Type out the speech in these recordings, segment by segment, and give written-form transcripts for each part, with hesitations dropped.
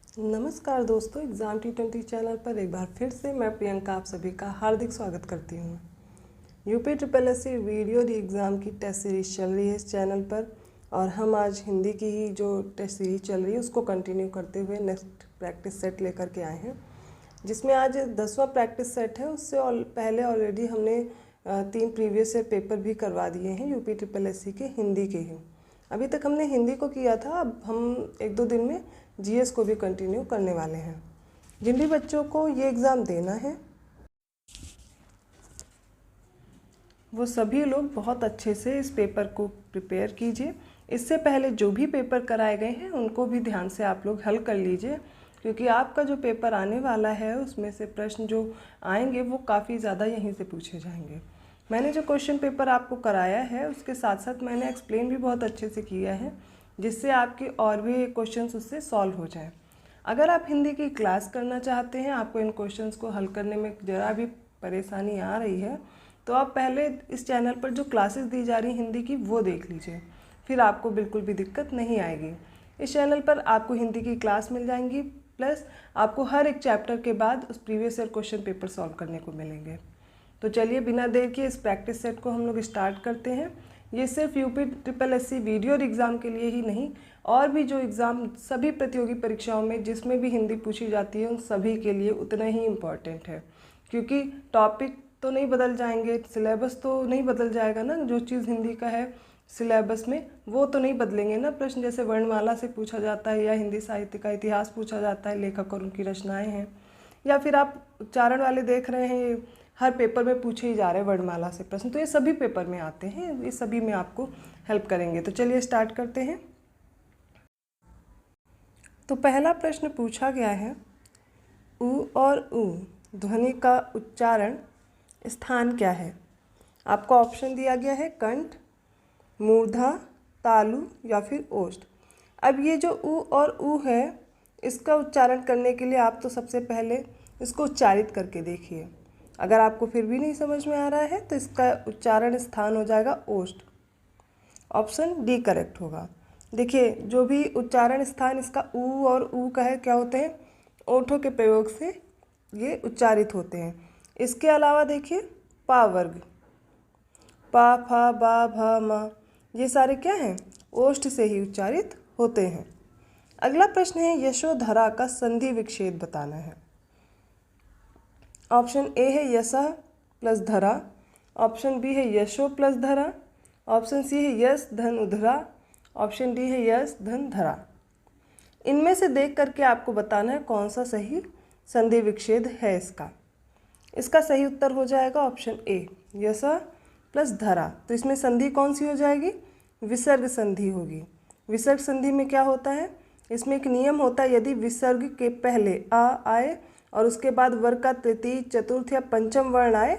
नमस्कार दोस्तों, exam T20 channel पर एक बार फिर से मैं प्रियंका आप सभी का हार्दिक स्वागत करती हूँ। यूपी SSSC वीडियो री एग्ज़ाम की टेस्ट सीरीज़ चल रही है इस चैनल पर और हम आज हिंदी की ही जो टेस्ट सीरीज़ चल रही है उसको कंटिन्यू करते हुए नेक्स्ट प्रैक्टिस सेट लेकर के आए हैं, जिसमें आज 10वां प्रैक्टिस सेट है। उससे पहले ऑलरेडी हमने 3 प्रीवियस ईयर पेपर भी करवा दिए हैं यूपी SSSC के हिंदी के ही। अभी तक हमने हिंदी को किया था, अब हम 1-2 दिन में जीएस को भी कंटिन्यू करने वाले हैं। जिन भी बच्चों को ये एग्ज़ाम देना है वो सभी लोग बहुत अच्छे से इस पेपर को प्रिपेयर कीजिए। इससे पहले जो भी पेपर कराए गए हैं उनको भी ध्यान से आप लोग हल कर लीजिए, क्योंकि आपका जो पेपर आने वाला है उसमें से प्रश्न जो आएंगे वो काफ़ी ज़्यादा यहीं से पूछे जाएंगे। मैंने जो क्वेश्चन पेपर आपको कराया है उसके साथ साथ मैंने एक्सप्लेन भी बहुत अच्छे से किया है, जिससे आपके और भी क्वेश्चंस उससे सॉल्व हो जाएं। अगर आप हिंदी की क्लास करना चाहते हैं, आपको इन क्वेश्चंस को हल करने में ज़रा भी परेशानी आ रही है, तो आप पहले इस चैनल पर जो क्लासेस दी जा रही हिंदी की वो देख लीजिए, फिर आपको बिल्कुल भी दिक्कत नहीं आएगी। इस चैनल पर आपको हिंदी की क्लास मिल जाएंगी, प्लस आपको हर एक चैप्टर के बाद उस previous year question paper solve करने को मिलेंगे। तो चलिए बिना देर किए इस प्रैक्टिस सेट को हम लोग स्टार्ट करते हैं। ये सिर्फ यूपी SSSC वीडियो एग्ज़ाम के लिए ही नहीं, और भी जो एग्ज़ाम सभी प्रतियोगी परीक्षाओं में जिसमें भी हिंदी पूछी जाती है उन सभी के लिए उतना ही इम्पॉर्टेंट है, क्योंकि टॉपिक तो नहीं बदल जाएंगे, सिलेबस तो नहीं बदल जाएगा ना। जो चीज़ हिंदी का है सिलेबस में वो तो नहीं बदलेंगे ना। प्रश्न जैसे वर्णमाला से पूछा जाता है या हिंदी साहित्य का इतिहास पूछा जाता है, लेखक और उनकी रचनाएँ हैं, या फिर आप उच्चारण वाले देख रहे हैं, हर पेपर में पूछे ही जा रहे हैं वर्णमाला से प्रश्न, तो ये सभी पेपर में आते हैं, ये सभी में आपको हेल्प करेंगे। तो चलिए स्टार्ट करते हैं। तो पहला प्रश्न पूछा गया है, उ और उ ध्वनि का उच्चारण स्थान क्या है। आपको ऑप्शन दिया गया है कंठ, मूर्धा, तालु या फिर ओष्ठ। अब ये जो उ और उ है, इसका उच्चारण करने के लिए आप तो सबसे पहले इसको उच्चारित करके देखिए। अगर आपको फिर भी नहीं समझ में आ रहा है तो इसका उच्चारण स्थान हो जाएगा ओष्ठ। ऑप्शन डी करेक्ट होगा। देखिए, जो भी उच्चारण स्थान इसका उ और उ का है, क्या होते हैं, ओठों के प्रयोग से ये उच्चारित होते हैं। इसके अलावा देखिए, पा वर्ग, पा, फा, बा, भा, मा, ये सारे क्या हैं, ओष्ठ से ही उच्चारित होते हैं। अगला प्रश्न है, यशोधरा का संधि विच्छेद बताना है। ऑप्शन ए है यशः प्लस धरा, ऑप्शन बी है यशो प्लस धरा, ऑप्शन सी है यश धन उधरा, ऑप्शन डी है यश धन धरा। इनमें से देख करके आपको बताना है कौन सा सही संधि विच्छेद है इसका। इसका सही उत्तर हो जाएगा ऑप्शन ए, यशः प्लस धरा। तो इसमें संधि कौन सी हो जाएगी, विसर्ग संधि होगी। विसर्ग संधि में क्या होता है, इसमें एक नियम होता है, यदि विसर्ग के पहले आ आए और उसके बाद वर्ग का तृतीय, चतुर्थ या पंचम वर्ण आए,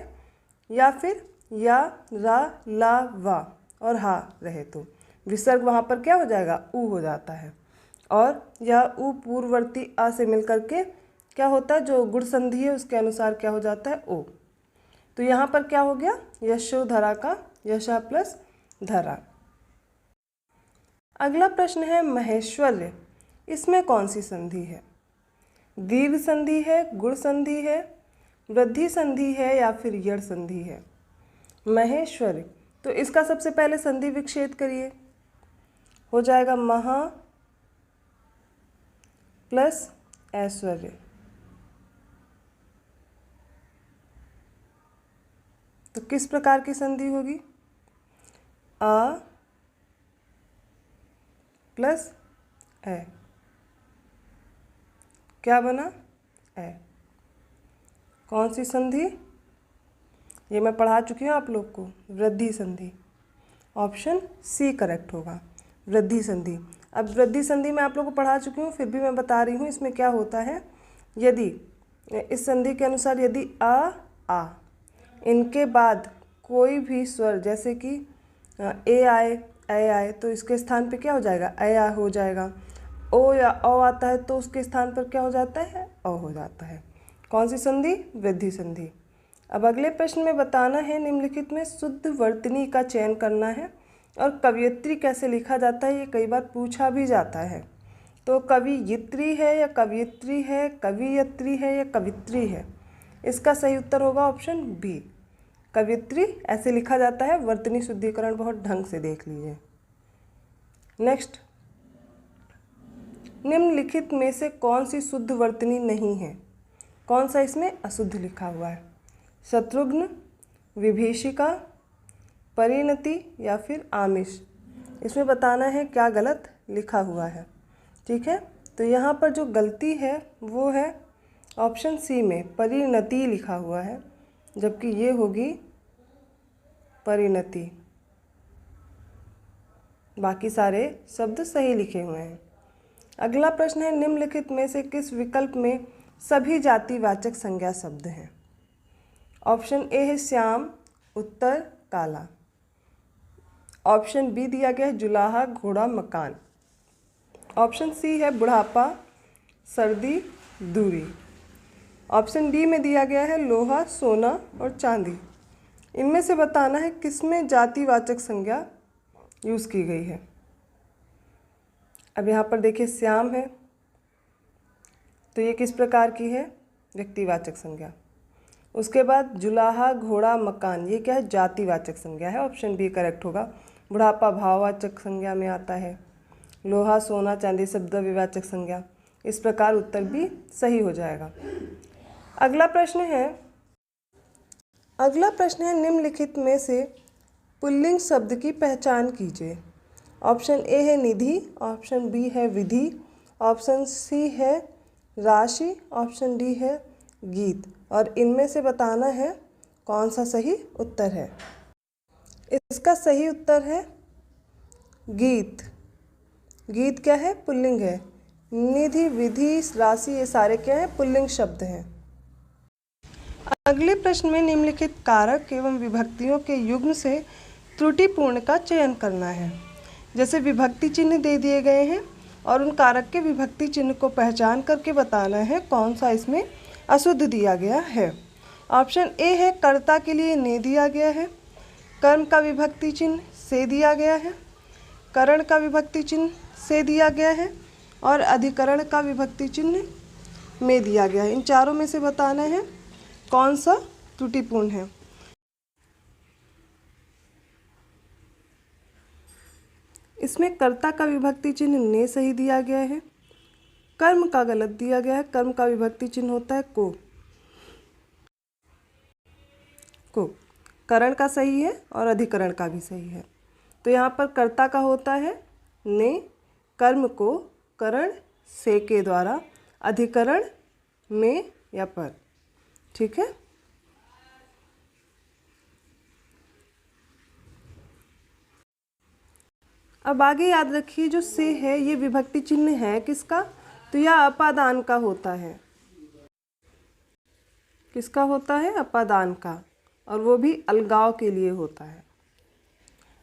या फिर या, रा, ला, वा और हा रहे, तो विसर्ग वहाँ पर क्या हो जाएगा, ऊ हो जाता है। और यह ऊ पूर्ववर्ती आ से मिलकर के क्या होता है, जो गुण संधि है उसके अनुसार क्या हो जाता है, ओ। तो यहाँ पर क्या हो गया, यशोधरा का यशा प्लस धरा। अगला प्रश्न है, महेश्वर्य, इसमें कौन सी संधि है। दीर्घ संधि है, गुण संधि है, वृद्धि संधि है या फिर यड़ संधि है। महेश्वर्य, तो इसका सबसे पहले संधि विच्छेद करिए, हो जाएगा महा प्लस ऐश्वर्य। तो किस प्रकार की संधि होगी, आ प्लस ए, क्या बना, ए। कौन सी संधि, ये मैं पढ़ा चुकी हूँ आप लोग को, वृद्धि संधि। ऑप्शन सी करेक्ट होगा, वृद्धि संधि। अब वृद्धि संधि मैं आप लोग को पढ़ा चुकी हूँ, फिर भी मैं बता रही हूँ। इसमें क्या होता है, यदि इस संधि के अनुसार यदि आ इनके बाद कोई भी स्वर, जैसे कि ए आए, ए आए, तो इसके स्थान पे क्या हो जाएगा, ए आ हो जाएगा। ओ या ओ आता है तो उसके स्थान पर क्या हो जाता है, ओ हो जाता है। कौन सी संधि, वृद्धि संधि। अब अगले प्रश्न में बताना है, निम्नलिखित में शुद्ध वर्तनी का चयन करना है और कवयित्री कैसे लिखा जाता है, ये कई बार पूछा भी जाता है। तो कवियित्री है या कवियत्री है, कवियत्री है या कवित्री है? इसका सही उत्तर होगा ऑप्शन बी, कवियत्री ऐसे लिखा जाता है। वर्तनी शुद्धिकरण बहुत ढंग से देख लीजिए। नेक्स्ट, निम्नलिखित में से कौन सी शुद्ध वर्तनी नहीं है? कौन सा इसमें अशुद्ध लिखा हुआ है? शत्रुघ्न, विभीषिका, परिणति या फिर आमिष? इसमें बताना है क्या गलत लिखा हुआ है। ठीक है, तो यहाँ पर जो गलती है वो है ऑप्शन सी में परिणति लिखा हुआ है, जबकि ये होगी परिणति। बाकी सारे शब्द सही लिखे हुए हैं। अगला प्रश्न है, निम्नलिखित में से किस विकल्प में सभी जातिवाचक संज्ञा शब्द हैं? ऑप्शन ए है श्याम, उत्तर काला। ऑप्शन बी दिया गया है जुलाहा, घोड़ा, मकान। ऑप्शन सी है बुढ़ापा, सर्दी, दूरी। ऑप्शन डी में दिया गया है लोहा, सोना और चांदी। इनमें से बताना है किसमें जातिवाचक संज्ञा यूज़ की गई है। अब यहाँ पर देखिए श्याम है, तो ये किस प्रकार की है? व्यक्तिवाचक संज्ञा। उसके बाद जुलाहा, घोड़ा, मकान, ये क्या है? जातिवाचक संज्ञा है। ऑप्शन बी करेक्ट होगा। बुढ़ापा भाववाचक संज्ञा में आता है। लोहा, सोना, चांदी शब्द विवाचक संज्ञा। इस प्रकार उत्तर भी सही हो जाएगा। अगला प्रश्न है निम्नलिखित में से पुल्लिंग शब्द की पहचान कीजिए। ऑप्शन ए है निधि, ऑप्शन बी है विधि, ऑप्शन सी है राशि, ऑप्शन डी है गीत। और इनमें से बताना है कौन सा सही उत्तर है। इसका सही उत्तर है गीत। गीत क्या है? पुल्लिंग है। निधि, विधि, राशि ये सारे क्या हैं? पुल्लिंग शब्द हैं। अगले प्रश्न में निम्नलिखित कारक एवं विभक्तियों के युग्म से त्रुटिपूर्ण का चयन करना है। जैसे विभक्ति चिन्ह दे दिए गए हैं और उन कारक के विभक्ति चिन्ह को पहचान करके बताना है कौन सा इसमें अशुद्ध दिया गया है। ऑप्शन ए है कर्ता के लिए ने दिया गया है, कर्म का विभक्ति चिन्ह से दिया गया है, करण का विभक्ति चिन्ह से दिया गया है और अधिकरण का विभक्ति चिन्ह में दिया गया है। इन चारों में से बताना है कौन सा त्रुटिपूर्ण है। इसमें कर्ता का विभक्ति चिन्ह ने सही दिया गया है, कर्म का गलत दिया गया है। कर्म का विभक्ति चिन्ह होता है को। करण का सही है और अधिकरण का भी सही है। तो यहाँ पर कर्ता का होता है ने, कर्म को करण से के द्वारा, अधिकरण में या पर। ठीक है। अब आगे याद रखिए जो से है ये विभक्ति चिन्ह है किसका? तो यह अपादान का होता है। किसका होता है? अपादान का, और वो भी अलगाव के लिए होता है।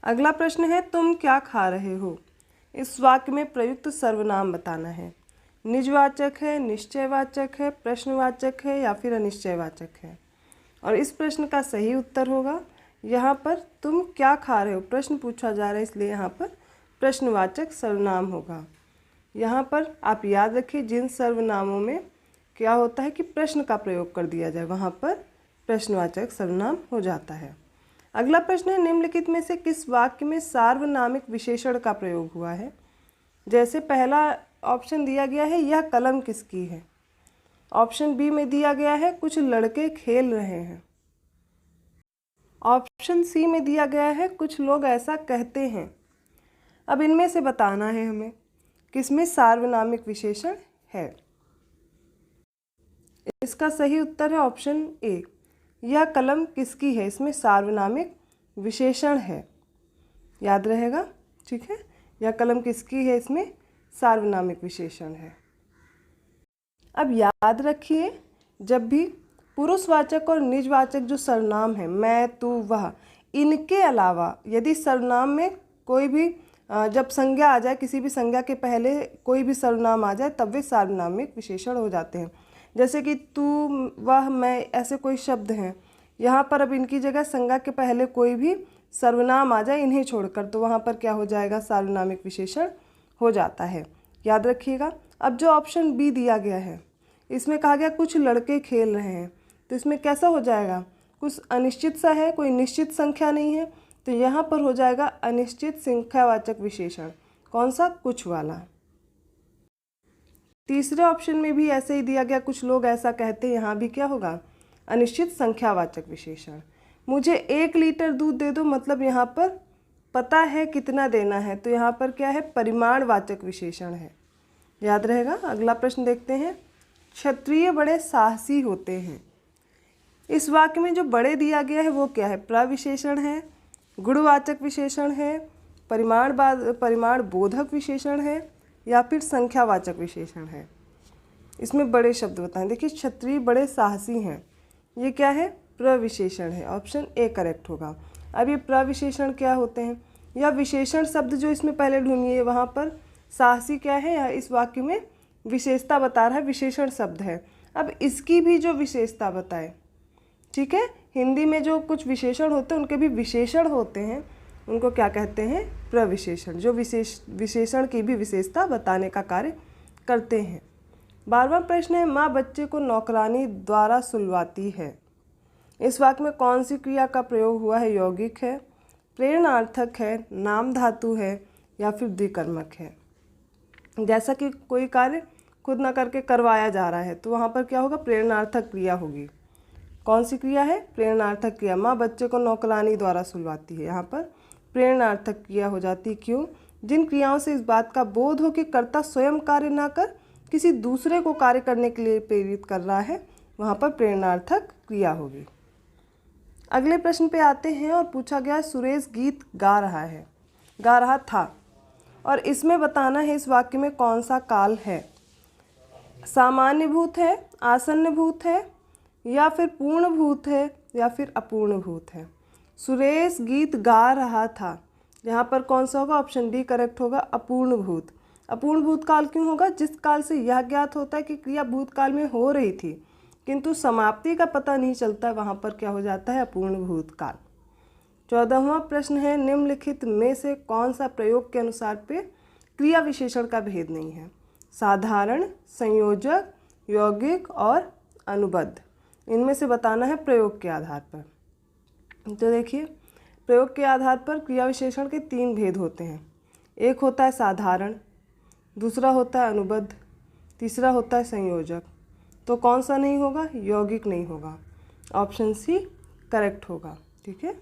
अगला प्रश्न है तुम क्या खा रहे हो? इस वाक्य में प्रयुक्त सर्वनाम बताना है। निजवाचक है, निश्चयवाचक है, प्रश्नवाचक है या फिर अनिश्चयवाचक है। और इस प्रश्न का सही उत्तर होगा यहाँ पर तुम क्या खा रहे हो। प्रश्न पूछा जा रहा है इसलिए यहाँ पर प्रश्नवाचक सर्वनाम होगा। यहाँ पर आप याद रखिए जिन सर्वनामों में क्या होता है कि प्रश्न का प्रयोग कर दिया जाए वहाँ पर प्रश्नवाचक सर्वनाम हो जाता है। अगला प्रश्न है निम्नलिखित में से किस वाक्य में सार्वनामिक विशेषण का प्रयोग हुआ है? जैसे पहला ऑप्शन दिया गया है यह कलम किसकी है। ऑप्शन बी में दिया गया है कुछ लड़के खेल रहे हैं। ऑप्शन सी में दिया गया है कुछ लोग ऐसा कहते हैं। अब इनमें से बताना है हमें किसमें सार्वनामिक विशेषण है। इसका सही उत्तर है ऑप्शन ए, यह कलम किसकी है। इसमें सार्वनामिक विशेषण है, याद रहेगा। ठीक है, यह कलम किसकी है, इसमें सार्वनामिक विशेषण है। अब याद रखिए जब भी पुरुषवाचक और निजवाचक जो सर्वनाम है मैं, तू, वह, इनके अलावा यदि सर्वनाम में कोई भी जब संज्ञा आ जाए, किसी भी संज्ञा के पहले कोई भी सर्वनाम आ जाए तब वे सार्वनामिक विशेषण हो जाते हैं। जैसे कि तू, वह, मैं, ऐसे कोई शब्द हैं। यहाँ पर अब इनकी जगह संज्ञा के पहले कोई भी सर्वनाम आ जाए इन्हें छोड़कर, तो वहाँ पर क्या हो जाएगा? सार्वनामिक विशेषण हो जाता है। याद रखिएगा। अब जो ऑप्शन बी दिया गया है इसमें कहा गया कुछ लड़के खेल रहे हैं, तो इसमें कैसा हो जाएगा, कुछ अनिश्चित सा है, कोई निश्चित संख्या नहीं है, तो यहाँ पर हो जाएगा अनिश्चित संख्यावाचक विशेषण। कौन सा, कुछ वाला। तीसरे ऑप्शन में भी ऐसे ही दिया गया, कुछ लोग ऐसा कहते हैं, यहाँ भी क्या होगा, अनिश्चित संख्यावाचक विशेषण। मुझे 1 लीटर दूध दे दो, मतलब यहाँ पर पता है कितना देना है, तो यहाँ पर क्या है, परिमाणवाचक विशेषण है। याद रहेगा। अगला प्रश्न देखते हैं। क्षत्रिय बड़े साहसी होते हैं। इस वाक्य में जो बड़े दिया गया है वो क्या है, प्रविशेषण है, गुणवाचक विशेषण है, परिमाण बोधक विशेषण है, या फिर संख्यावाचक विशेषण है। इसमें बड़े शब्द बताएं। देखिए, क्षत्रिय बड़े साहसी हैं, ये क्या है, प्रविशेषण है। ऑप्शन ए करेक्ट होगा। अब ये प्रविशेषण क्या होते हैं, या विशेषण शब्द जो इसमें पहले ढूंढिए, वहाँ पर साहसी क्या है, या इस वाक्य में विशेषता बता रहा है, विशेषण शब्द है। अब इसकी भी जो विशेषता बताए, ठीक है, हिंदी में जो कुछ विशेषण होते हैं उनके भी विशेषण होते हैं, उनको क्या कहते हैं, प्रविशेषण, जो विशेषण की भी विशेषता बताने का कार्य करते हैं। 12वां प्रश्न है, माँ बच्चे को नौकरानी द्वारा सुलवाती है। इस वाक्य में कौन सी क्रिया का प्रयोग हुआ है, यौगिक है, प्रेरणार्थक है, नाम धातु है, या फिर द्विकर्मक है। जैसा कि कोई कार्य खुद ना करके करवाया जा रहा है, तो वहाँ पर क्या होगा, प्रेरणार्थक क्रिया होगी। कौन सी क्रिया है, प्रेरणार्थक क्रिया। माँ बच्चे को नौकरानी द्वारा सुलवाती है, यहाँ पर प्रेरणार्थक क्रिया हो जाती है। क्यों, जिन क्रियाओं से इस बात का बोध हो कि कर्ता स्वयं कार्य ना कर किसी दूसरे को कार्य करने के लिए प्रेरित कर रहा है, वहाँ पर प्रेरणार्थक क्रिया होगी। अगले प्रश्न पे आते हैं, और पूछा गया सुरेश गीत गा रहा था, और इसमें बताना है इस वाक्य में कौन सा काल है, सामान्य भूत है, आसन्न भूत है, या फिर पूर्ण भूत है, या फिर अपूर्ण भूत है। सुरेश गीत गा रहा था, यहाँ पर कौन सा होगा, ऑप्शन डी करेक्ट होगा, अपूर्ण भूत। अपूर्ण भूत काल क्यों होगा, जिस काल से यह ज्ञात होता है कि क्रिया भूतकाल में हो रही थी किंतु समाप्ति का पता नहीं चलता, वहाँ पर क्या हो जाता है, अपूर्ण भूत काल। 14वां प्रश्न है, निम्नलिखित में से कौन सा प्रयोग के अनुसार पे क्रिया विशेषण का भेद नहीं है, साधारण, संयोजक, यौगिक और अनुबद्ध। इनमें से बताना है प्रयोग के आधार पर। तो देखिए, प्रयोग के आधार पर क्रिया विशेषण के 3 भेद होते हैं। एक होता है साधारण, दूसरा होता है अनुबद्ध, तीसरा होता है संयोजक। तो कौन सा नहीं होगा, यौगिक नहीं होगा, ऑप्शन सी करेक्ट होगा। ठीक है,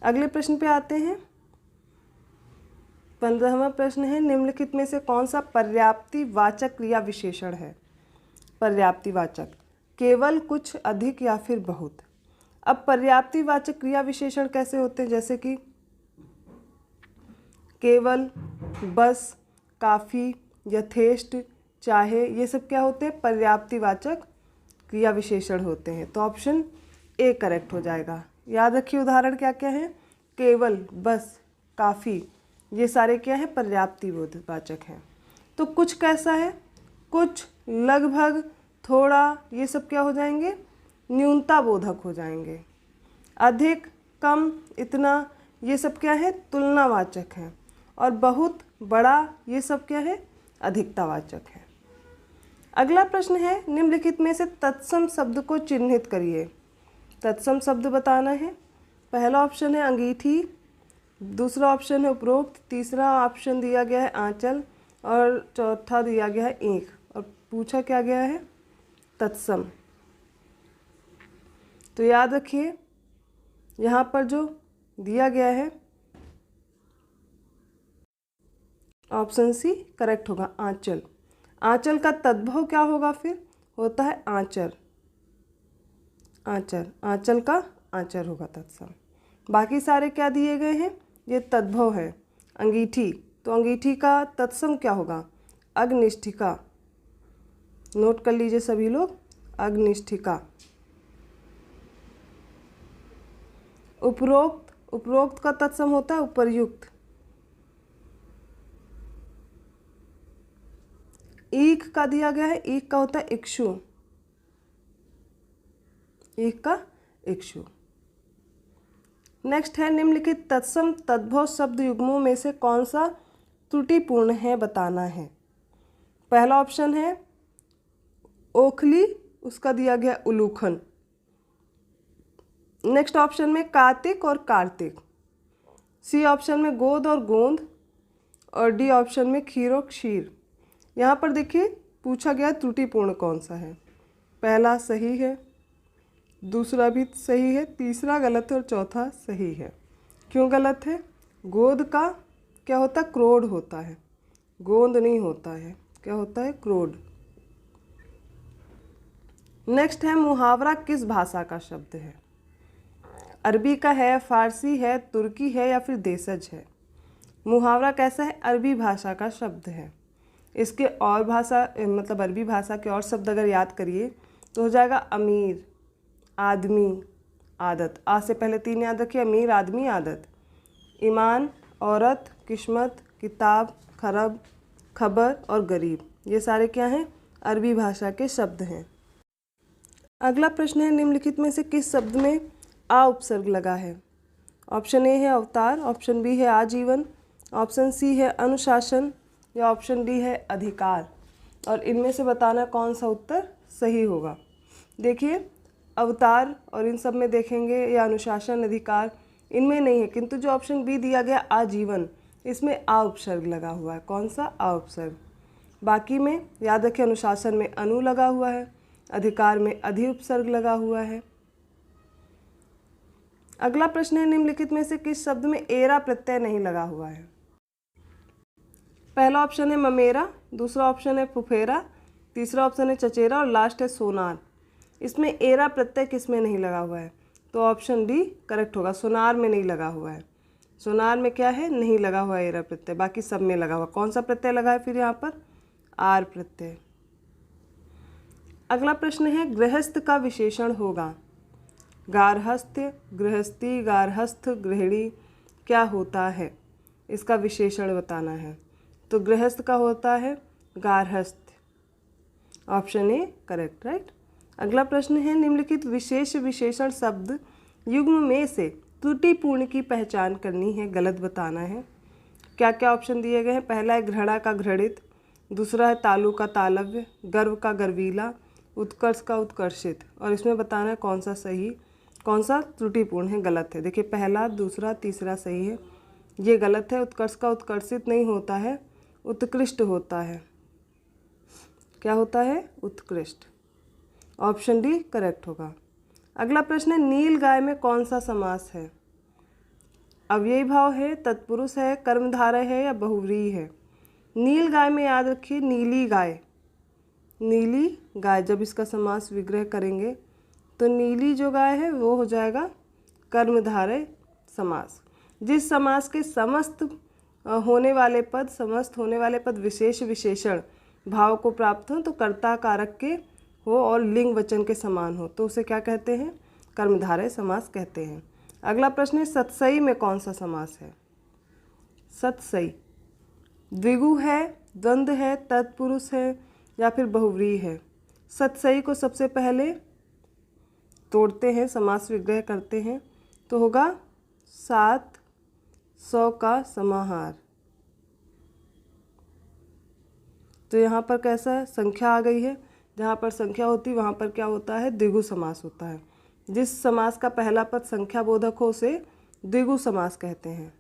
अगले प्रश्न पे आते हैं। 15वां प्रश्न है, निम्नलिखित में से कौन सा पर्याप्तिवाचक क्रिया विशेषण है। पर्याप्तिवाचक, केवल, कुछ, अधिक, या फिर बहुत। अब पर्याप्तिवाचक क्रिया विशेषण कैसे होते हैं, जैसे कि केवल, बस, काफ़ी, यथेष्ट, चाहे, ये सब क्या होते हैं, पर्याप्तिवाचक क्रिया विशेषण होते हैं। तो ऑप्शन ए करेक्ट हो जाएगा। याद रखिए उदाहरण क्या क्या है, केवल, बस, काफ़ी, ये सारे क्या है, पर्याप्तिवाचक हैं। तो कुछ कैसा है, कुछ, लगभग, थोड़ा, ये सब क्या हो जाएंगे, न्यूनता बोधक हो जाएंगे। अधिक, कम, इतना, ये सब क्या है, तुलनावाचक है। और बहुत, बड़ा, ये सब क्या है, अधिकतावाचक है। अगला प्रश्न है, निम्नलिखित में से तत्सम शब्द को चिन्हित करिए। तत्सम शब्द बताना है। पहला ऑप्शन है अंगीठी, दूसरा ऑप्शन है उपरोक्त, तीसरा ऑप्शन दिया गया है आंचल, और चौथा दिया गया है ईंख, और पूछा क्या गया है, तत्सम। तो याद रखिए, यहाँ पर जो दिया गया है ऑप्शन सी करेक्ट होगा, आंचल। आंचल का तद्भव क्या होगा, फिर होता है आंचर। आंचर, आंचल का आंचर होगा तत्सम। बाकी सारे क्या दिए गए हैं, ये तद्भव है। अंगीठी, तो अंगीठी का तत्सम क्या होगा, अग्निष्ठिका। नोट कर लीजिए सभी लोग, अग्निष्ठिका। उपरोक्त, उपरोक्त का तत्सम होता है उपर्युक्त। ईख का दिया गया है, ईख का होता है इक्षु, ईख का इक्षु। नेक्स्ट है, निम्नलिखित तत्सम तद्भव शब्द युग्मों में से कौन सा त्रुटिपूर्ण है, बताना है। पहला ऑप्शन है ओखली, उसका दिया गया उलूखन। नेक्स्ट ऑप्शन में कार्तिक और कार्तिक। सी ऑप्शन में गोद और गोंद। और डी ऑप्शन में खीर और क्षीर। यहाँ पर देखिए पूछा गया त्रुटिपूर्ण कौन सा है। पहला सही है, दूसरा भी सही है, तीसरा गलत है और चौथा सही है। क्यों गलत है? गोद का क्या होता है? क्रोध होता है, गोंद नहीं होता है। क्या होता है? क्रोध। नेक्स्ट है मुहावरा किस भाषा का शब्द है? अरबी का है, फारसी है, तुर्की है या फिर देशज है? मुहावरा कैसा है? अरबी भाषा का शब्द है। इसके और भाषा मतलब अरबी भाषा के और शब्द अगर याद करिए तो हो जाएगा अमीर, आदमी, आदत। आज से पहले 3 याद रखिए, अमीर, आदमी, आदत। ईमान, औरत, किस्मत, किताब, खरब, खबर और गरीब, ये सारे क्या हैं? अरबी भाषा के शब्द हैं। अगला प्रश्न है निम्नलिखित में से किस शब्द में आ उपसर्ग लगा है? ऑप्शन ए है अवतार, ऑप्शन बी है आजीवन, ऑप्शन सी है अनुशासन या ऑप्शन डी है अधिकार। और इनमें से बताना कौन सा उत्तर सही होगा। देखिए अवतार और इन सब में देखेंगे या अनुशासन, अधिकार, इनमें नहीं है, किंतु जो ऑप्शन बी दिया गया आजीवन, इसमें आ उपसर्ग लगा हुआ है। कौन सा? आ उपसर्ग। बाकी में याद रखें अनुशासन में अनु लगा हुआ है, अधिकार में अधि उपसर्ग लगा हुआ है। अगला प्रश्न है निम्नलिखित में से किस शब्द में एरा प्रत्यय नहीं लगा हुआ है? पहला ऑप्शन है ममेरा, दूसरा ऑप्शन है फुफेरा, तीसरा ऑप्शन है चचेरा और लास्ट है सोनार। इसमें एरा प्रत्यय किस में नहीं लगा हुआ है? तो ऑप्शन डी करेक्ट होगा, सोनार में नहीं लगा हुआ है। सोनार में क्या है? नहीं लगा हुआ है एरा प्रत्यय, बाकी सब में लगा हुआ। कौन सा प्रत्यय लगा है फिर यहाँ पर? आर प्रत्यय। अगला प्रश्न है गृहस्थ का विशेषण होगा। गार्हस्थ्य, गृहस्थी, गार्हस्थ, गृहिणी क्या होता है? इसका विशेषण बताना है। तो गृहस्थ का होता है गार्हस्थ। Option A correct, right. अगला प्रश्न है निम्नलिखित विशेष विशेषण शब्द युग्म में से त्रुटिपूर्ण की पहचान करनी है, गलत बताना है। क्या क्या ऑप्शन दिए गए हैं? पहला है घृणा का घृणित, दूसरा है तालु का तालव्य, गर्व का गर्वीला, उत्कर्ष का उत्कर्षित। और इसमें बताना है कौन सा सही, कौन सा त्रुटिपूर्ण है, गलत है। देखिए पहला, दूसरा, तीसरा सही है, ये गलत है। उत्कर्ष का उत्कर्षित नहीं होता है, उत्कृष्ट होता है। क्या होता है? उत्कृष्ट। ऑप्शन डी करेक्ट होगा। अगला प्रश्न है नील गाय में कौन सा समास है? अव्ययी भाव है, तत्पुरुष है, कर्मधारय है या बहुव्रीहि है? नील गाय में याद रखिए नीली गाय, नीली गाय। जब इसका समास विग्रह करेंगे तो नीली जो गाय है वो हो जाएगा कर्मधारय समास। जिस समास के समस्त होने वाले पद, समस्त होने वाले पद विशेष विशेषण भाव को प्राप्त हो, तो कर्ता कारक के हो और लिंग वचन के समान हो, तो उसे क्या कहते हैं? कर्मधारय समास कहते हैं। अगला प्रश्न है सतसई में कौन सा समास है? सतसई द्विगु है, द्वंद्व है, तत्पुरुष है या फिर बहुव्रीहि है? सतसई को सबसे पहले तोड़ते हैं, समास विग्रह करते हैं, तो होगा 700 का समाहार। तो यहाँ पर कैसा संख्या आ गई है? जहाँ पर संख्या होती वहाँ पर क्या होता है? द्विगु समास होता है। जिस समास का पहला पद संख्या बोधक हो उसे द्विगु समास कहते हैं।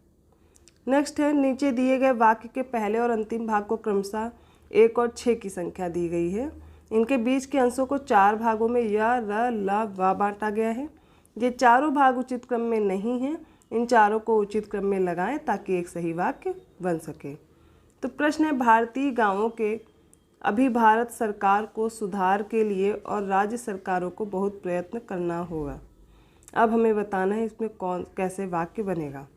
नेक्स्ट है नीचे दिए गए वाक्य के पहले और अंतिम भाग को क्रमशः 1 और 6 की संख्या दी गई है। इनके बीच के अंशों को 4 भागों में य, र, ल, व बांटा गया है। ये चारों भाग उचित क्रम में नहीं हैं, इन चारों को उचित क्रम में लगाएं ताकि एक सही वाक्य बन सके। तो प्रश्न है भारतीय गांवों के अभी भारत सरकार को सुधार के लिए और राज्य सरकारों को बहुत प्रयत्न करना होगा। अब हमें बताना है इसमें कौन कैसे वाक्य बनेगा।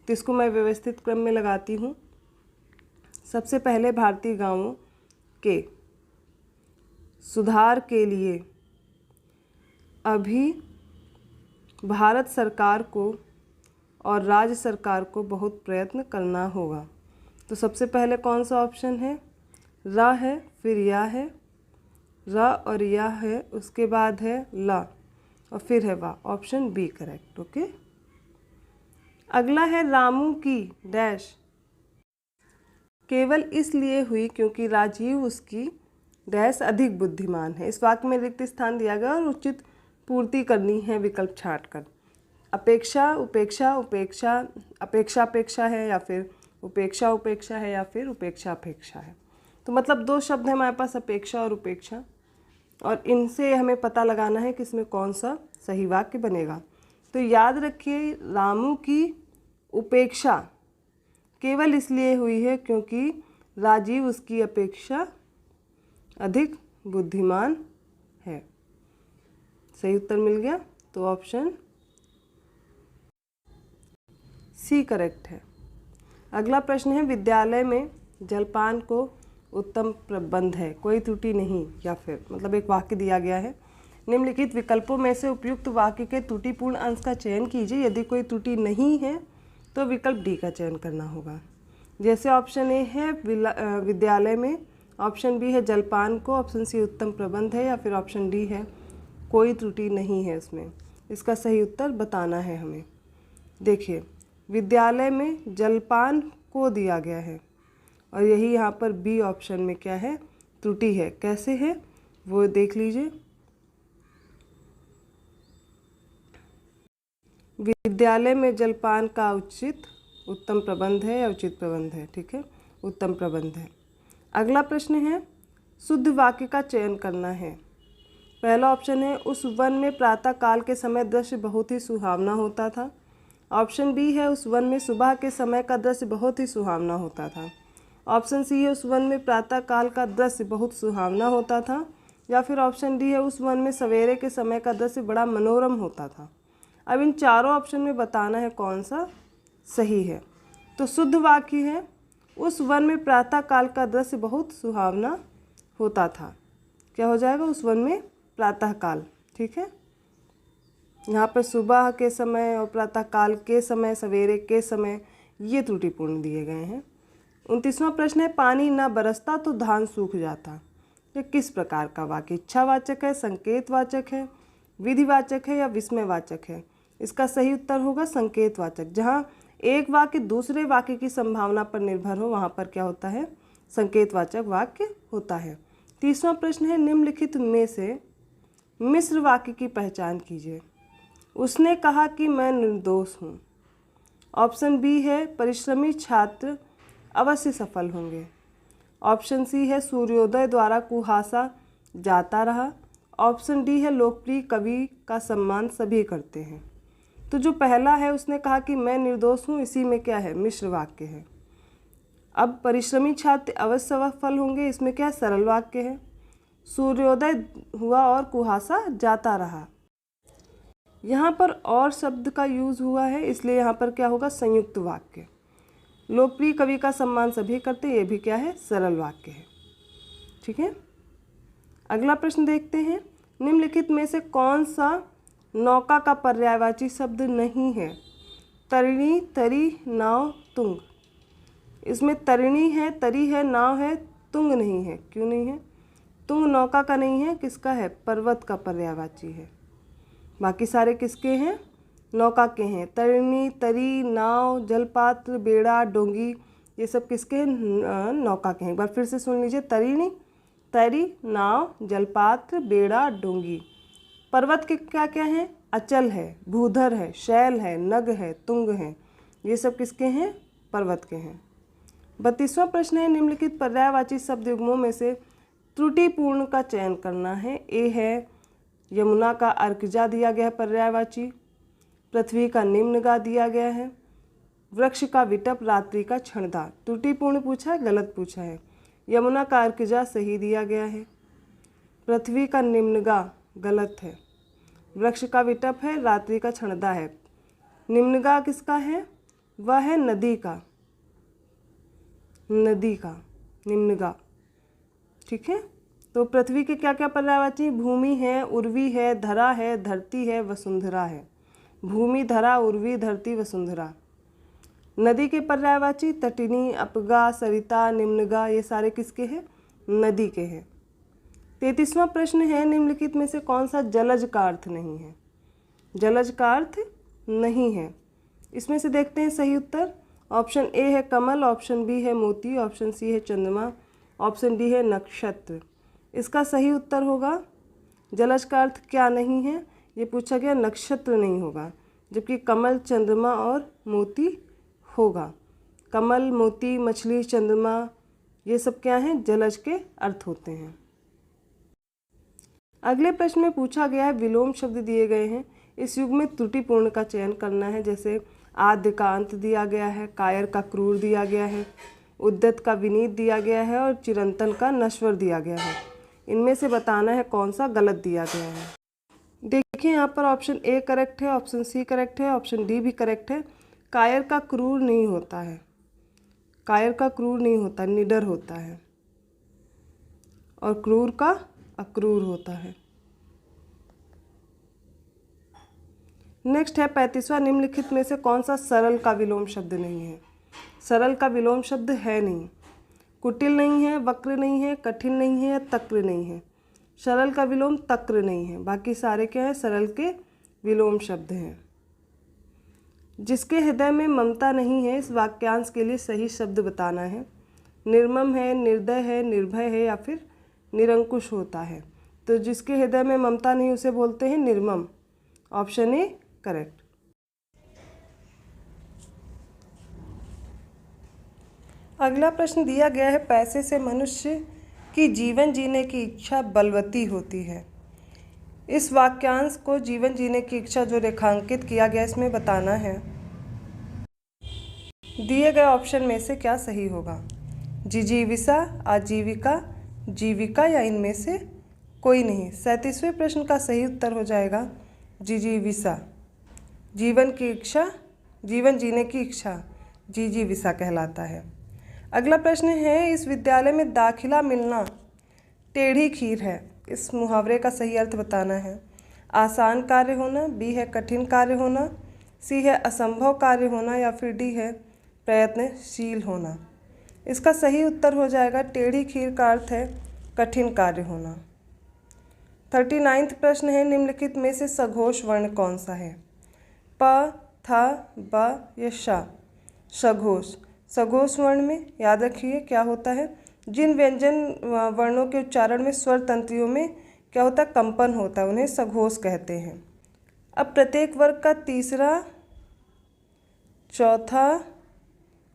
तो इसको मैं व्यवस्थित क्रम में लगाती हूँ। सबसे पहले भारतीय गांवों के सुधार के लिए अभी भारत सरकार को और राज्य सरकार को बहुत प्रयत्न करना होगा। तो सबसे पहले कौन सा ऑप्शन है? र है, फिर या है, र और या है, उसके बाद है ला और फिर है वा। Option B correct. ओके। अगला है रामू की डैश केवल इसलिए हुई क्योंकि राजीव उसकी डैश अधिक बुद्धिमान है। इस वाक्य में रिक्त स्थान दिया गया और उचित पूर्ति करनी है विकल्प छांटकर। अपेक्षा उपेक्षा उपेक्षा अपेक्षा अपेक्षा है या फिर उपेक्षा उपेक्षा है या फिर उपेक्षा अपेक्षा है। तो मतलब दो शब्द हैं हमारे पास, अपेक्षा और उपेक्षा, और इनसे हमें पता लगाना है कि इसमें कौन सा सही वाक्य बनेगा। तो याद रखिए, रामू की उपेक्षा केवल इसलिए हुई है क्योंकि राजीव उसकी अपेक्षा अधिक बुद्धिमान है। सही उत्तर मिल गया, तो ऑप्शन सी करेक्ट है। अगला प्रश्न है, विद्यालय में जलपान को उत्तम प्रबंध है, कोई त्रुटि नहीं, या फिर मतलब एक वाक्य दिया गया है। निम्नलिखित विकल्पों में से उपयुक्त वाक्य के त्रुटिपूर्ण अंश का चयन कीजिए। यदि कोई त्रुटि नहीं है तो विकल्प डी का चयन करना होगा। जैसे ऑप्शन ए है विद्यालय में, ऑप्शन बी है जलपान को, ऑप्शन सी उत्तम प्रबंध है, या फिर ऑप्शन डी है कोई त्रुटि नहीं है इसमें। इसका सही उत्तर बताना है हमें। देखिए, विद्यालय में जलपान को दिया गया है और यही यहाँ पर बी ऑप्शन में क्या है, त्रुटि है। कैसे है वो देख लीजिए। विद्यालय में जलपान का उचित उत्तम प्रबंध है या उचित प्रबंध है, ठीक है, उत्तम प्रबंध है। अगला प्रश्न है, शुद्ध वाक्य का चयन करना है। पहला ऑप्शन है, उस वन में प्रातः काल के समय दृश्य बहुत ही सुहावना होता था। ऑप्शन बी है, उस वन में सुबह के समय का दृश्य बहुत ही सुहावना होता था। ऑप्शन सी है, उस वन में प्रातः काल का दृश्य बहुत सुहावना होता था, या फिर ऑप्शन डी है, उस वन में सवेरे के समय का दृश्य बड़ा मनोरम होता था। अब इन चारों ऑप्शन में बताना है कौन सा सही है। तो शुद्ध वाक्य है, उस वन में प्रातः काल का दृश्य बहुत सुहावना होता था। क्या हो जाएगा, उस वन में प्रातः काल, ठीक है। यहाँ पर सुबह के समय और प्रातः काल के समय, सवेरे के समय, ये त्रुटिपूर्ण दिए गए हैं। 29वां प्रश्न है, पानी न बरसता तो धान सूख जाता। ये किस प्रकार का वाक्य, इच्छावाचक है, संकेतवाचक है, विधिवाचक है या विस्मयवाचक है। इसका सही उत्तर होगा संकेतवाचक। जहाँ एक वाक्य दूसरे वाक्य की संभावना पर निर्भर हो वहाँ पर क्या होता है, संकेतवाचक वाक्य होता है। 30वां प्रश्न है, निम्नलिखित में से मिश्र वाक्य की पहचान कीजिए। उसने कहा कि मैं निर्दोष हूँ। ऑप्शन बी है, परिश्रमी छात्र अवश्य सफल होंगे। ऑप्शन सी है, सूर्योदय द्वारा कुहासा जाता रहा। ऑप्शन डी है, लोकप्रिय कवि का सम्मान सभी करते हैं। तो जो पहला है, उसने कहा कि मैं निर्दोष हूँ, इसी में क्या है, मिश्र वाक्य है। अब परिश्रमी छात्र अवश्य सफल होंगे, इसमें क्या है, सरल वाक्य है। सूर्योदय हुआ और कुहासा जाता रहा, यहाँ पर और शब्द का यूज हुआ है, इसलिए यहाँ पर क्या होगा, संयुक्त वाक्य। लोकप्रिय कवि का सम्मान सभी करते, ये भी क्या है, सरल वाक्य है, ठीक है। अगला प्रश्न देखते हैं, निम्नलिखित में से कौन सा नौका का पर्यायवाची शब्द नहीं है। तरिणी, तरी, नाव, तुंग। इसमें तरिणी है, तरी है, नाव है, तुंग नहीं है। क्यों नहीं है, तुंग नौका का नहीं है, किसका है, पर्वत का पर्यायवाची है। बाकी सारे किसके हैं, नौका के हैं। तरिणी, तरी, नाव, जलपात्र, बेड़ा, डोंगी, ये सब किसके हैं, नौका के हैं। एक बार फिर से सुन लीजिए, तरिणी, तरी, नाव, जलपात्र, बेड़ा, डोंगी। पर्वत के क्या क्या हैं, अचल है, भूधर है, शैल है, नग है, तुंग है, ये सब किसके हैं, पर्वत के हैं। 32वां प्रश्न है, निम्नलिखित पर्यायवाची शब्द युग्मों में से त्रुटिपूर्ण का चयन करना है। ए है, यमुना का अर्कजा दिया गया है पर्यायवाची। पृथ्वी का निम्नगा दिया गया है। वृक्ष का विटप, रात्रि का क्षणदा। त्रुटिपूर्ण पूछा है, गलत पूछा है। यमुना का अर्कजा सही दिया गया है। पृथ्वी का निम्नगा गलत है। वृक्ष का विटप है, रात्रि का क्षणदा है। निम्नगा किसका है, वह है नदी का, नदी का निम्नगा, ठीक है। तो पृथ्वी के क्या क्या पर्यायवाची, भूमि है, उर्वी है, धरा है, धरती है, वसुंधरा है। भूमि, धरा, उर्वी, धरती, वसुंधरा। नदी के पर्यायवाची तटिनी, अपगा, सरिता, निम्नगा, ये सारे किसके हैं, नदी के हैं। 33वां प्रश्न है, निम्नलिखित में से कौन सा जलज का अर्थ नहीं है। जलज का अर्थ नहीं है, इसमें से देखते हैं सही उत्तर। ऑप्शन ए है कमल, ऑप्शन बी है मोती, ऑप्शन सी है चंद्रमा, ऑप्शन डी है नक्षत्र। इसका सही उत्तर होगा, जलज का अर्थ क्या नहीं है, ये पूछा गया, नक्षत्र नहीं होगा, जबकि कमल, चंद्रमा और मोती होगा। कमल, मोती, मछली, चंद्रमा ये सब क्या हैं, जलज के अर्थ होते हैं। अगले प्रश्न में पूछा गया है, विलोम शब्द दिए गए हैं, इस युग में त्रुटिपूर्ण का चयन करना है। जैसे आद्य का अंत दिया गया है, कायर का क्रूर दिया गया है, उद्यत का विनीत दिया गया है और चिरंतन का नश्वर दिया गया है। इनमें से बताना है कौन सा गलत दिया गया है। देखिए यहाँ पर ऑप्शन ए करेक्ट है, ऑप्शन सी करेक्ट है, ऑप्शन डी भी करेक्ट है। कायर का क्रूर नहीं होता है, कायर का क्रूर नहीं होता, निडर होता है, और क्रूर का अक्रूर होता है। नेक्स्ट है 35वां, निम्नलिखित में से कौन सा सरल का विलोम शब्द नहीं है। सरल का विलोम शब्द है नहीं, कुटिल नहीं है, वक्र नहीं है, कठिन नहीं है या तक्र नहीं है। सरल का विलोम तक्र नहीं है, बाकी सारे क्या है, सरल के विलोम शब्द हैं। जिसके हृदय में ममता नहीं है, इस वाक्यांश के लिए सही शब्द बताना है। निर्मम है, निर्दय है, निर्भय है या फिर निरंकुश होता है। तो जिसके हृदय में ममता नहीं उसे बोलते हैं निर्मम। Option A correct. अगला प्रश्न दिया गया है, पैसे से मनुष्य की जीवन जीने की इच्छा बलवती होती है। इस वाक्यांश को जीवन जीने की इच्छा जो रेखांकित किया गया इसमें बताना है। दिए गए ऑप्शन में से क्या सही होगा। जिजीविका, आजीविका, जीविका या इनमें से कोई नहीं। 37वें प्रश्न का सही उत्तर हो जाएगा जिजीविका। जीवन की इच्छा, जीवन जीने की इच्छा जिजीविका कहलाता है। अगला प्रश्न है, इस विद्यालय में दाखिला मिलना टेढ़ी खीर है। इस मुहावरे का सही अर्थ बताना है। आसान कार्य होना, बी है कठिन कार्य होना, सी है असंभव कार्य होना या फिर डी है प्रयत्नशील होना। इसका सही उत्तर हो जाएगा, टेढ़ी खीर का अर्थ है कठिन कार्य होना। 39वां प्रश्न है, निम्नलिखित में से सघोष वर्ण कौन सा है। प, थ, ब या श। सघोष, सघोष वर्ण में याद रखिए क्या होता है, जिन व्यंजन वर्णों के उच्चारण में स्वर तंत्रियों में क्या होता है, कंपन होता है, उन्हें सघोष कहते हैं। अब प्रत्येक वर्ग का तीसरा, चौथा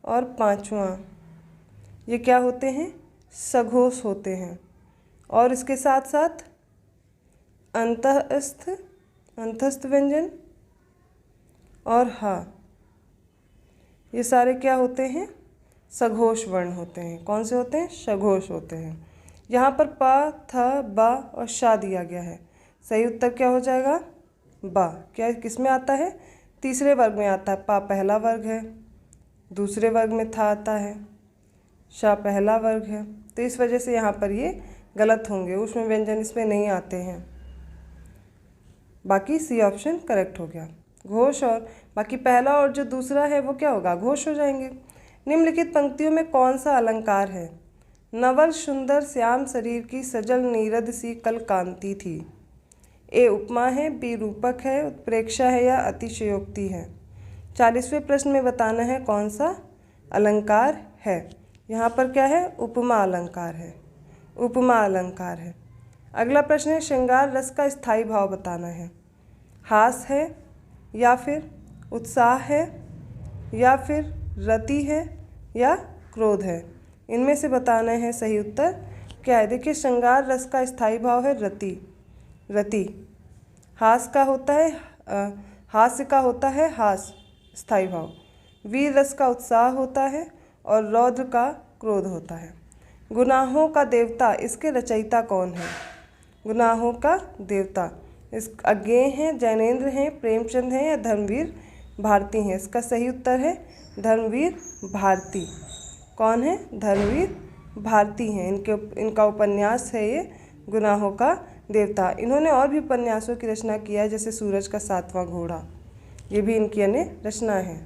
और पांचवा ये क्या होते हैं, सघोष होते हैं। और इसके साथ साथ अंतस्थ, अंतस्थ व्यंजन और हा, ये सारे क्या होते हैं, सघोष वर्ण होते हैं। कौन से होते हैं, सघोष होते हैं। यहाँ पर प, थ, ब और शा दिया गया है। सही उत्तर क्या हो जाएगा, ब। क्या किस में आता है, तीसरे वर्ग में आता है। प पहला वर्ग है, दूसरे वर्ग में था आता है, शा पहला वर्ग है, तो इस वजह से यहाँ पर ये गलत होंगे, उसमें व्यंजन इसमें नहीं आते हैं। बाकी सी ऑप्शन करेक्ट हो गया। घोष और बाकी पहला और जो दूसरा है वो क्या होगा, घोष हो जाएंगे। निम्नलिखित पंक्तियों में कौन सा अलंकार है। नवल सुंदर श्याम शरीर की सजल नीरद सी कल कांति थी। ए उपमा है, बी रूपक है, उत्प्रेक्षा है या अतिशयोक्ति है। 40वें प्रश्न में बताना है कौन सा अलंकार है। यहाँ पर क्या है, उपमा अलंकार है, उपमा अलंकार है। अगला प्रश्न है, श्रृंगार रस का स्थायी भाव बताना है। हास है या फिर उत्साह है या फिर रति है या क्रोध है। इनमें से बताना है सही उत्तर क्या है। देखिए, श्रृंगार रस का स्थायी भाव है रति, रति। हास का होता है, हास्य का होता है हास स्थायी भाव। वीर रस का उत्साह होता है और रौद्र का क्रोध होता है। गुनाहों का देवता, इसके रचयिता कौन है। गुनाहों का देवता इस अज्ञेय हैं, जैनेन्द्र हैं, प्रेमचंद हैं या धर्मवीर भारती हैं। इसका सही उत्तर है धर्मवीर भारती। कौन है, धर्मवीर भारती हैं। इनका उपन्यास है ये गुनाहों का देवता। इन्होंने और भी उपन्यासों की रचना किया है, जैसे सूरज का 7वां घोड़ा, ये भी इनकी अन्य रचना है।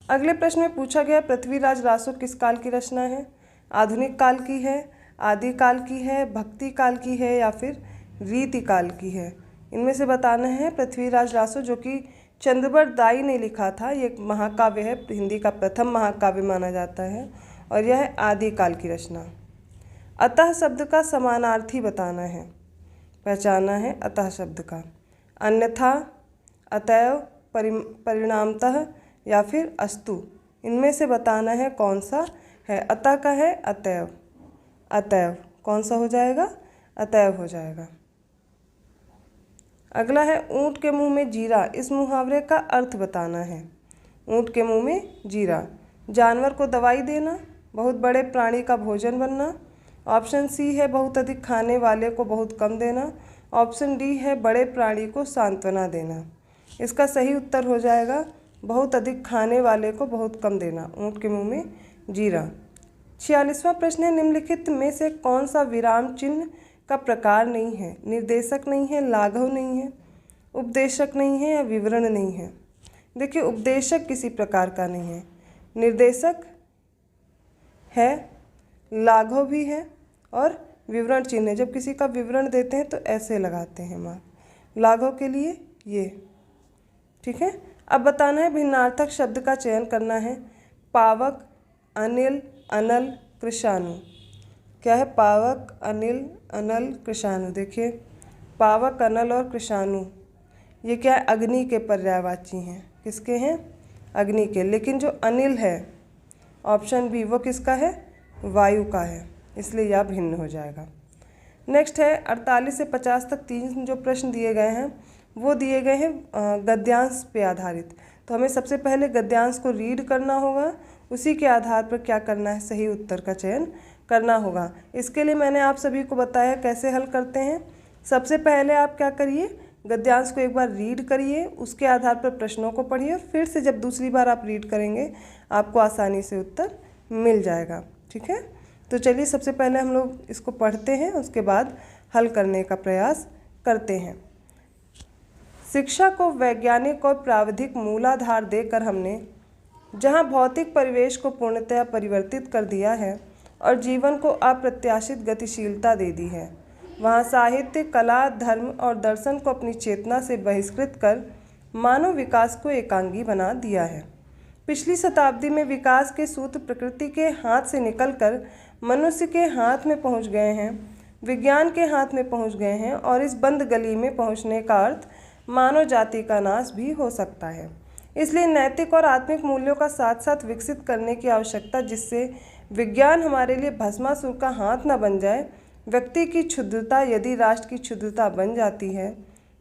अगले प्रश्न में पूछा गया, पृथ्वीराज रासो किस काल की रचना है। आधुनिक काल की है, आदिकाल की है, भक्ति काल की है या फिर रीति काल की है। इनमें से बताना है पृथ्वीराज रासो, जो कि चंद्रबर्ड दाई ने लिखा था। ये एक महाकाव्य है, हिंदी का प्रथम महाकाव्य माना जाता है और यह है आदिकाल की रचना। अतः शब्द का समानार्थी बताना है, पहचाना है अतः शब्द का। अन्यथा, अतएव, परिणामतः या फिर अस्तु, इनमें से बताना है कौन सा है। अतः का है अतएव, अतएव कौन सा हो जाएगा, अतएव हो जाएगा। अगला है ऊँट के मुंह में जीरा, इस मुहावरे का अर्थ बताना है। ऊँट के मुंह में जीरा, जानवर को दवाई देना, बहुत बड़े प्राणी का भोजन बनना। ऑप्शन सी है बहुत अधिक खाने वाले को बहुत कम देना। ऑप्शन डी है बड़े प्राणी को सांत्वना देना। इसका सही उत्तर हो जाएगा बहुत अधिक खाने वाले को बहुत कम देना, ऊँट के मुंह में जीरा। 46वां प्रश्न है, निम्नलिखित में से कौन सा विराम चिन्ह का प्रकार नहीं है। निर्देशक नहीं है, लाघव नहीं है, उपदेशक नहीं है या विवरण नहीं है। देखिए, उपदेशक किसी प्रकार का नहीं है, निर्देशक है, लाघव भी है और विवरण चिन्ह है। जब किसी का विवरण देते हैं तो ऐसे लगाते हैं मार्क, लाघव के लिए ये, ठीक है। अब बताना है भिन्नार्थक शब्द का चयन करना है। पावक, अनिल, अनल, कृशाणु। क्या है? पावक, अनिल, अनल, कृशाणु। देखिए, पावक, अनल और कृशाणु ये क्या है? अग्नि के पर्यायवाची हैं। किसके हैं? अग्नि के। लेकिन जो अनिल है ऑप्शन बी, वो किसका है? वायु का है, इसलिए यह भिन्न हो जाएगा। नेक्स्ट है 48 से 50 तक 3 जो प्रश्न दिए गए हैं वो दिए गए हैं गद्यांश पे आधारित। तो हमें सबसे पहले गद्यांश को रीड करना होगा, उसी के आधार पर क्या करना है, सही उत्तर का चयन करना होगा। इसके लिए मैंने आप सभी को बताया कैसे हल करते हैं। सबसे पहले आप क्या करिए, गद्यांश को एक बार रीड करिए, उसके आधार पर प्रश्नों को पढ़िए, फिर से जब दूसरी बार आप रीड करेंगे आपको आसानी से उत्तर मिल जाएगा। ठीक है, तो चलिए सबसे पहले हम लोग इसको पढ़ते हैं, उसके बाद हल करने का प्रयास करते हैं। शिक्षा को वैज्ञानिक और प्राविधिक मूलाधार देकर हमने जहाँ भौतिक परिवेश को पूर्णतया परिवर्तित कर दिया है और जीवन को अप्रत्याशित गतिशीलता दे दी है, वहाँ साहित्य, कला, धर्म और दर्शन को अपनी चेतना से बहिष्कृत कर मानव विकास को एकांगी बना दिया है। पिछली शताब्दी में विकास के सूत्र प्रकृति के हाथ से निकलकर मनुष्य के हाथ में पहुँच गए हैं, विज्ञान के हाथ में पहुँच गए हैं और इस बंद गली में पहुँचने का अर्थ मानव जाति का नाश भी हो सकता है। इसलिए नैतिक और आत्मिक मूल्यों का साथ साथ विकसित करने की आवश्यकता, जिससे विज्ञान हमारे लिए भस्मासुर का हाथ न बन जाए। व्यक्ति की क्षुद्रता यदि राष्ट्र की क्षुद्रता बन जाती है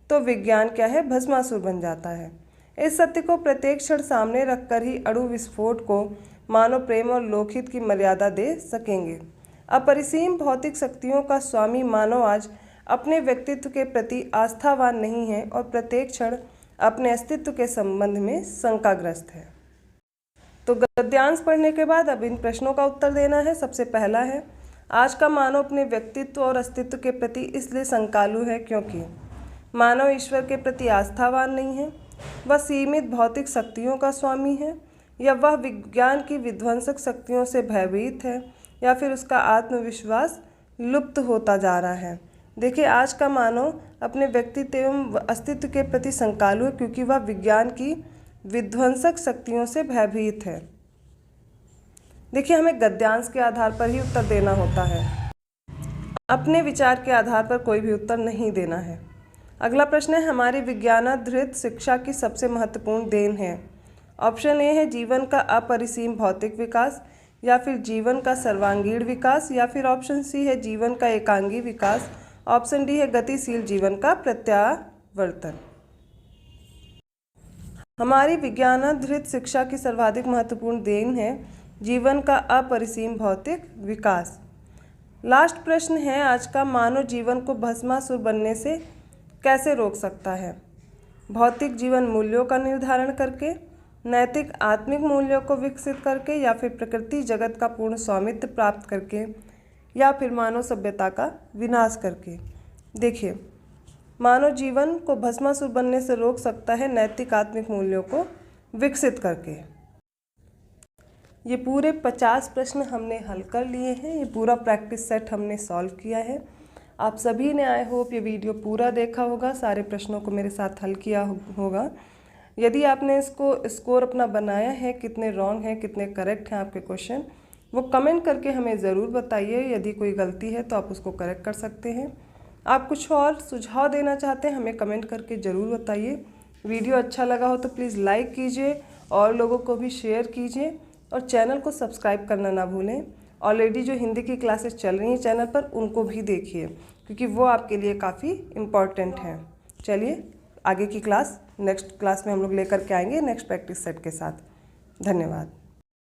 तो विज्ञान क्या है, भस्मासुर बन जाता है। इस सत्य को प्रत्येक क्षण सामने रखकर ही अणु विस्फोट को मानव प्रेम और लोकहित की मर्यादा दे सकेंगे। अपरिसीम भौतिक शक्तियों का स्वामी मानव आज अपने व्यक्तित्व के प्रति आस्थावान नहीं है और प्रत्येक क्षण अपने अस्तित्व के संबंध में शंकाग्रस्त है। तो गद्यांश पढ़ने के बाद अब इन प्रश्नों का उत्तर देना है। सबसे पहला है, आज का मानव अपने व्यक्तित्व और अस्तित्व के प्रति इसलिए शंकालु है क्योंकि मानव ईश्वर के प्रति आस्थावान नहीं है, वह सीमित भौतिक शक्तियों का स्वामी है, या वह विज्ञान की विध्वंसक शक्तियों से भयभीत है, या फिर उसका आत्मविश्वास लुप्त होता जा रहा है। देखिए, आज का मानव अपने व्यक्तित्व एवं अस्तित्व के प्रति शंकालु है क्योंकि वह विज्ञान की विध्वंसक शक्तियों से भयभीत है। देखिए, हमें गद्यांश के आधार पर ही उत्तर देना होता है, अपने विचार के आधार पर कोई भी उत्तर नहीं देना है। अगला प्रश्न है, हमारी विज्ञानाधारित शिक्षा की सबसे महत्वपूर्ण देन है। ऑप्शन ए है जीवन का अपरिसीम भौतिक विकास, या फिर जीवन का सर्वांगीण विकास, या फिर ऑप्शन सी है जीवन का एकांगी विकास, ऑप्शन डी है गतिशील जीवन का प्रत्यावर्तन। हमारी विज्ञानाधारित शिक्षा की सर्वाधिक महत्वपूर्ण देन है जीवन का अपरिसीम भौतिक विकास। लास्ट प्रश्न है आज का, मानव जीवन को भस्मासुर बनने से कैसे रोक सकता है? भौतिक जीवन मूल्यों का निर्धारण करके, नैतिक आत्मिक मूल्यों को विकसित करके, या फिर प्रकृति जगत का पूर्ण स्वामित्व प्राप्त करके, या फिर मानव सभ्यता का विनाश करके। देखिए, मानव जीवन को भस्मासुर बनने से रोक सकता है नैतिक आत्मिक मूल्यों को विकसित करके। ये पूरे 50 प्रश्न हमने हल कर लिए हैं, ये पूरा प्रैक्टिस सेट हमने सॉल्व किया है। आप सभी ने आई होप ये वीडियो पूरा देखा होगा, सारे प्रश्नों को मेरे साथ हल किया होगा। यदि आपने इसको स्कोर अपना बनाया है, कितने रॉन्ग हैं, कितने करेक्ट हैं आपके क्वेश्चन, वो कमेंट करके हमें ज़रूर बताइए। यदि कोई गलती है तो आप उसको करेक्ट कर सकते हैं। आप कुछ और सुझाव देना चाहते हैं, हमें कमेंट करके ज़रूर बताइए। वीडियो अच्छा लगा हो तो प्लीज़ लाइक कीजिए और लोगों को भी शेयर कीजिए और चैनल को सब्सक्राइब करना ना भूलें। ऑलरेडी जो हिंदी की क्लासेस चल रही हैं चैनल पर, उनको भी देखिए क्योंकि वो आपके लिए काफ़ी इम्पॉर्टेंट हैं। चलिए आगे की क्लास नेक्स्ट क्लास में हम लोग लेकर के आएंगे नेक्स्ट प्रैक्टिस सेट के साथ। धन्यवाद।